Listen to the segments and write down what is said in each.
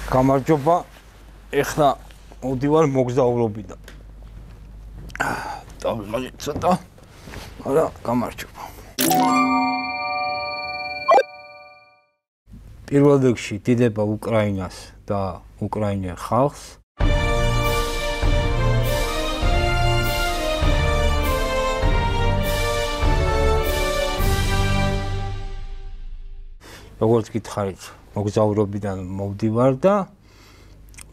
გამარჯობა. ეხლა მოვდივარ მოგზაურობიდან. დავიღალე ცოტა. არა, გამარჯობა. პირველ რიგში დიდება უკრაინას და უკრაინელ ხალხს. როგორც გითხარით, მოგზაურობიდან მოვდივარ და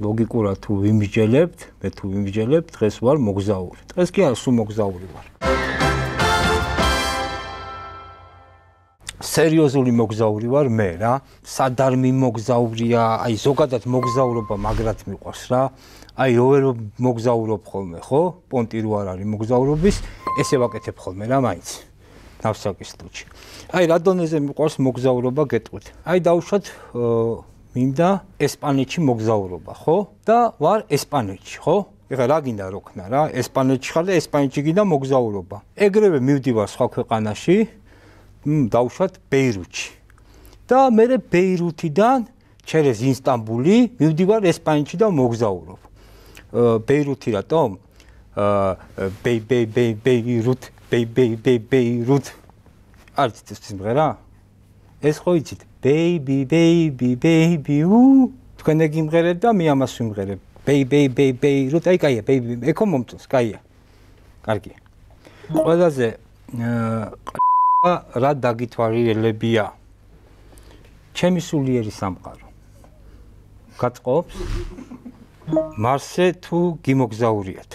ლოგიკურად თუ ვიმსჯელებთ, მე თუ ვიმსჯელებთ, დღეს ვარ მოგზაური. დღეს კი არა, სულ მოგზაური ვარ. სერიოზული მოგზაური ვარ მე რა. სად არ მიმოგზაურია, აი ზოგადად მოგზაურობა მაგრად მიყვარს რა. აი როვერ მოგზაურობ ხოლმე, ხო? პონტი რო არ არის მოგზაურობის, ესე ვაკეთებ ხოლმე რა მაინც. ნავსაკის სტუდიაში. აი რა დონეზე მიყვარს მოგზაურობა გეტყვით. აი დავუშვათ მინდა ესპანეთში მოგზაურობა, ხო? და ვარ ესპანეთში, ხო? ეხლა რა გინდა რო ქნა რა? ესპანეთში ხარ და ესპანეთში გინდა მოგზაურობა. ეგრევე მივდივარ სხვა ქვეყანაში, დავუშვათ ბეირუთში. და მე ბეირუთიდან ჩერეს ინსტანბული მივდივარ ესპანეთში და მოგზაურობ. ბეირუთი რატომ? ბეირութ Baby, არის ეს სიმღერა? ეს ხო იცით? Baby, თქვენ ეგ იმღერეთ და მე ამას ვიმღერებ. Baby, აი კაია, baby, ეკო მომწონს, კაია. კარგია. ყველაზე რა დაგითვალიერებია? ჩემი სულიერი სამყარო. გაწყობს? მარსზე თუ გიმოგზაურიათ?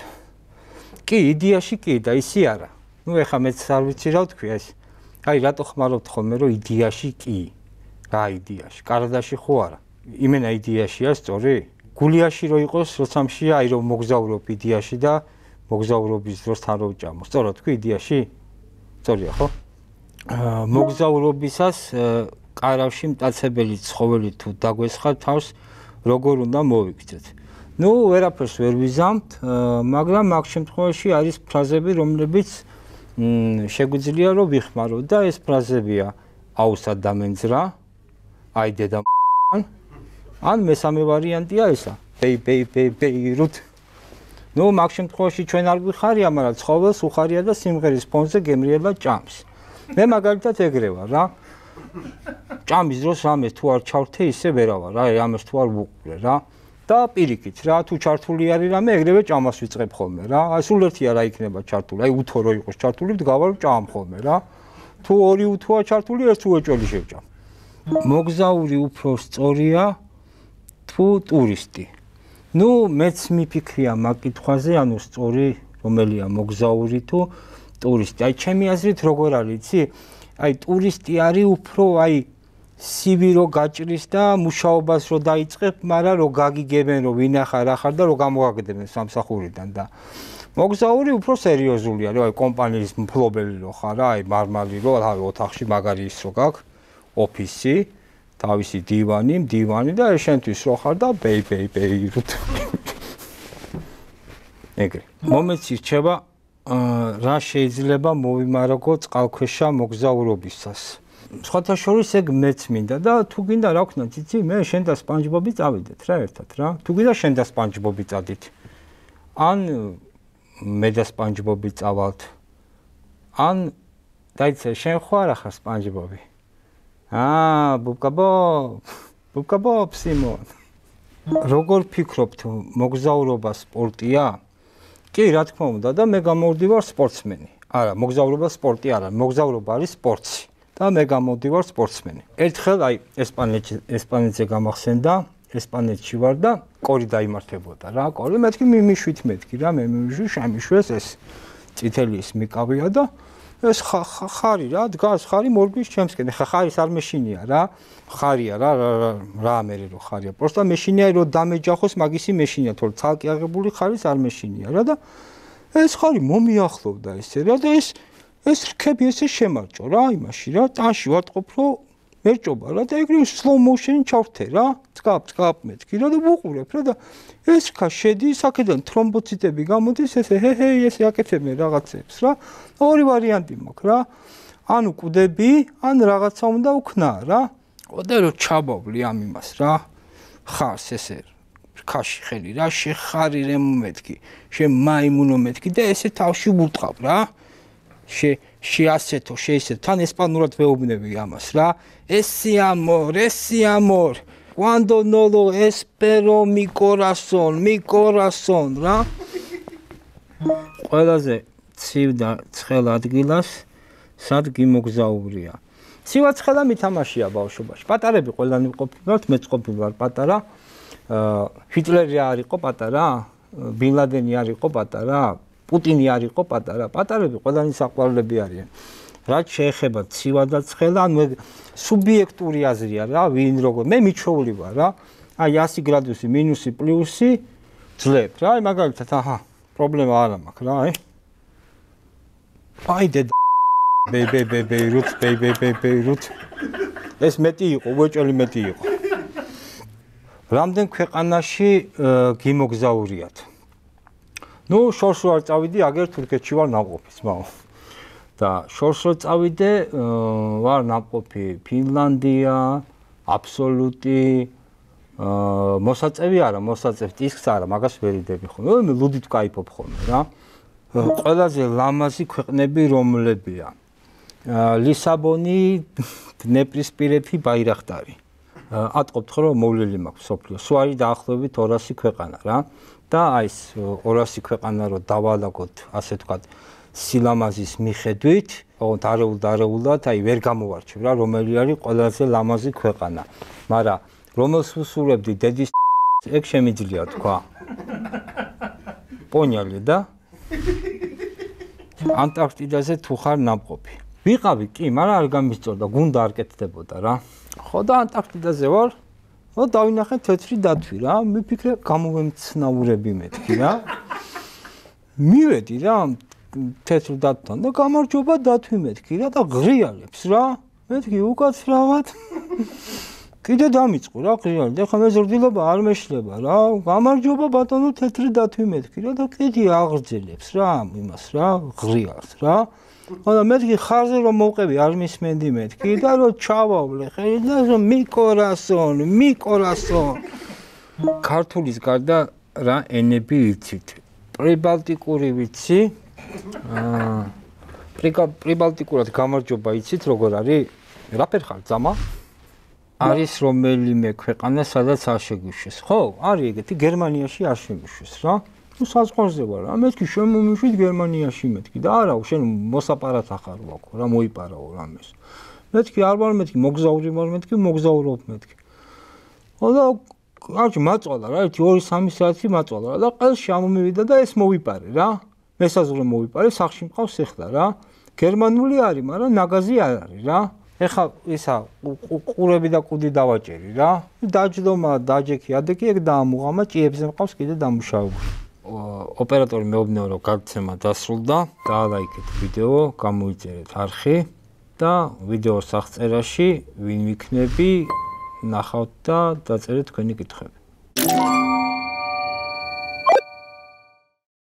კი, იდეაში კი და ისი არა. ნუ ეხა მეც არ ვიცი რა ვთქვი ეს. აი რატო ხმარობთ ხოლმე რომ იდეაში კი. რა იდეაში? კარადაში ხო არა. იმენა იდეაშია სწორი? გულიაში რო იყოს, როცა მშია, აი რომ მოგზაურობ იდეაში და მოგზაურობის დროს თან რო ვჭამო. სწორად თქვი იდეაში? სწორია ხო? მოგზაურობისას კარავში მტაცებელი ცხოველი თუ დაგვესხა თავს, როგორ უნდა მოვიქცეთ? ნუ ვერაფერს ვერ ვიზამთ, მაგრამ მაგ შემთხვევაში არის ფრაზები, რომლებიც შეგვიძლია რომ ვიხმაროთ და ეს ფრაზებია აუსად დამენძრა, აი დედა ან მესამე ვარიანტია ესა, ბეირութ. ნუ მაგ შემთხვევაში ჩვენ არ გვიხარია, მაგრამ ცხოველს უხარია და სიმღერის ფონზე გემრიება ჭამს. მე მაგალითად ეგრე ვარ რა. ჭამის დროს რამეს თუ არ ჩავრთე, ისე ვერა ვარ რა, რამეს თუ არ ვუყურე რა. და პირიქით რა, თუ ჩართული არის რამე, ეგრევე ჭამას ვიწყებ ხოლმე რა. აი სულ ერთია რა იქნება ჩართული. აი უთო რო იყოს ჩართული, გავარ ჭამ ხოლმე რა. თუ ორი უთოა ჩართული, ერთ უეჭველი შევჭამ. მოგზაური უფრო სწორია თუ ტურისტი? ნუ მეც მიფიქრია მაგ კითხვაზე, ანუ სწორი რომელია მოგზაური თუ ტურისტი. აი ჩემი აზრით როგორ არის, იცი? აი ტურისტი არის უფრო აი სივი რო გაჭრის და მუშაობას რო დაიწყებ, მაგრამ რო გაგიგებენ, რო ვინახარ რა ხარ და რო გამოგაგდებენ სამსახურიდან და მოგზაური უფრო სერიოზულია, რა აი კომპანიის მფლობელი რო ხარ, აი მარმალი რო თავი ოთახში მაგარი ის რო გაქვს, ოფისი, თავისი დივანი და შენთვის რო ხარ და ბეირუთ. ეგრე. მომენტს ირჩება რა შეიძლება მოვიმარაგო წყალქვეშა მოგზაურობისას. სხვათა შორის ეგ მეც მინდა და თუ გინდა რა ვქნა, ციცი, მე შენ და სპანჯბობი წავიდეთ რა ერთად რა. თუ გინდა შენ და სპანჯბობი წადით. ან მე და სპანჯბობი წავალთ. ან დაიცე, შენ ხო არა ხარ სპანჯბობი? ბუბკაბობ, სიმონ. როგორ ფიქრობთ, მოგზაურობა სპორტია? კი, რა თქმა უნდა და მე გამოვდივარ სპორტსმენი. არა, მოგზაურობა სპორტი არა, მოგზაურობა არის სპორტი. და მე გამოვდივარ სპორტსმენი. ერთხელ აი ესპანეთზე გამახსენდა, ესპანეთში ვარ და კორი დაიმართებოდა რა. კორი მეთქი მიმიშვით რა, მე მიმიშვი, შემიშვეს ეს წითელი ის მიკავია და ეს ხარი რა, დგას ხარი მორგვის ჩემსკენ. ხა ხარის არ მეშინია რა. ხარია რა მერე რო ხარია. პროსტა მეშინია რომ დამეჯახოს მაგისი მეშინია, თორე ცალკე აღებული ხარის არ მეშინია რა და ეს ხარი მომიახლოვდა ესე რა და ეს რქები ესე შემარჭო რა იმაში რა, ტანში ვატყობ რომ მერჭობა რა და ეგრე slow motion ჩავრთე რა, წკაპ მეთქი რა და ვუყურებ რა და ეს რქა შედის, აქედან თრომბოციტები გამოდის, ესე ესე აკეთებენ რაღაცებს რა. ორი ვარიანტი მაქვს რა. ანუ კვდები, ან რაღაცა უნდა უქნა რა. და რო ჩაბავლი ამ იმას რა. ხარს ესე ქაში ხელი რა შეხარი რემ მეთქი შენ მაიმუნო მეთქი და ესე თავში ვუტყავ რა შეასეთო შეისეთ თან ესპანურად ვეუბნები ამას რა ese amor cuando no lo espero mi corazón რა ყველაზე ცივ და ცხელ ადგილას სად გიმოგზაურია ცივაცხელა მითამაშია ბავშვობაში პატარები ყველანი ყოფილვართ მეც ყოფილვარ პატარა ჰიტლერი არ იყო პატარა ბინ ლადენი არ იყო პატარა პუტინი არ იყო პატარა პატარები ყველანი საყვარლები არიან რაც შეეხება ცივა და ცხელა ანუ სუბიექტური აზრია რა ვინ როგორ მე მიჩვეული ვარ რა აი 100 გრადუსი მინუსი პლუსი ძლებ რა აი მაგალითად აჰა პრობლემა არ მაქვს რა აი დედა ბეირუთ ეს მეტი იყო უეჭველი მეტი იყო რამდენ ქვეყანაში გიმოგზაურიათ ნუ შორს ვარ წავიდი აგერ თურქეთში ვარ ნამყოფი ძმაო და შორს რო წავიდე ვარ ნამყოფი ფინლანდია აბსოლუტი მოსაწევი არა მოსაწევ ტისკს არა მაგას ვერ იდები ხოლმე მე ლუდით кайფობ ხოლმე რა ყველაზე ლამაზი ქვეყნები რომლებია ლისაბონი დნეპრისპირეთი ბაირახტარი ატყობთ ხო რომ მოვლილი მაქვს სოფლიო სულ არის დაახლოებით 200 ქვეყანა რა და აი ეს 200 ქვეყანა რო დავალაგოთ ასე ვთქვათ სილამაზის მიხედვით ოღონდ არეულად აი ვერ გამოვარჩევ რა რომელი არის ყველაზე ლამაზი ქვეყანა მაგრამ რომელს უსურვებდი დედის ეგ შემიძლია თქვა პონიალე და ანტარქტიდაზე თუ ხარ ნამყოფი ვიყავი კი მაგრამ არ გამისწორდა გუნდა არ კეთდებოდა რა ხო და ანტარქტიდაზე ვარ ხო დავინახე თეთრი დათვი რა მიფიქრე გამოვემცნაურები მეთქი რა მივედი რა თეთრ დათვთან და გამარჯობა დათვი მეთქი რა და ღრიალებს რა მეთქი უკაცრავად კიდე დამიწყო რა ღრიალი და ხომ ეს ზრდილობა არ მეშლება რა გამარჯობა ბატონო თეთრი დათვი მეთქი რა და კიდე აღრძელებს რა იმას რა ღრიალს რა ხოდა მეთქი ხარზე რომ მოვყევი არ მისმენდი მეთქი და რომ ჩავავლე ხელი და რომ mi corazón ქართულის გარდა რა ენები იცით პრიბალტიკური ვიცი პრიბალტიკურად გამარჯობა იცით როგორ არის რაფერ ხარ ძამა არის რომელიმე ქვეყანა სადაც არ შეგვიშვეს ხო არის ეგეთი გერმანიაში არ შეგვიშვეს რა ნუ საზღვარზე ვარ რა მეთქი შემომიშვით გერმანიაში მეთქი და არა შენ მოსაპარად ახარ ვაკო რა მოიპარაო რამეს მეთქი არ ვარ მეთქი მოგზაური ვარ მეთქი მოგზაურობ მეთქი ხოდა კარგი მაწვალა რა 1-2-3 საათი მაწვალა და ყელში ამომივიდა და ეს მოვიპარე რა მესაზღვრე მოვიპარე სახში მყავს ეხლა რა გერმანული არის მაგრამ ნაგაზი არ არის რა ეხა ისა ყურები და კუდი დავაჭერი რა დაჯდომა დაჯექი ადეკი ეგ დაამუღამა ჭიებზე მყავს კიდე დამუშავებული ოპერატორი მეუბნეო რომ გადაცემა დასრულდა დაალაიქეთ ვიდეო გამოიწერეთ არხი და ვიდეოს აღწერაში ვინ ვიქნები ნახავთ და დაწერეთ თქვენი კითხვები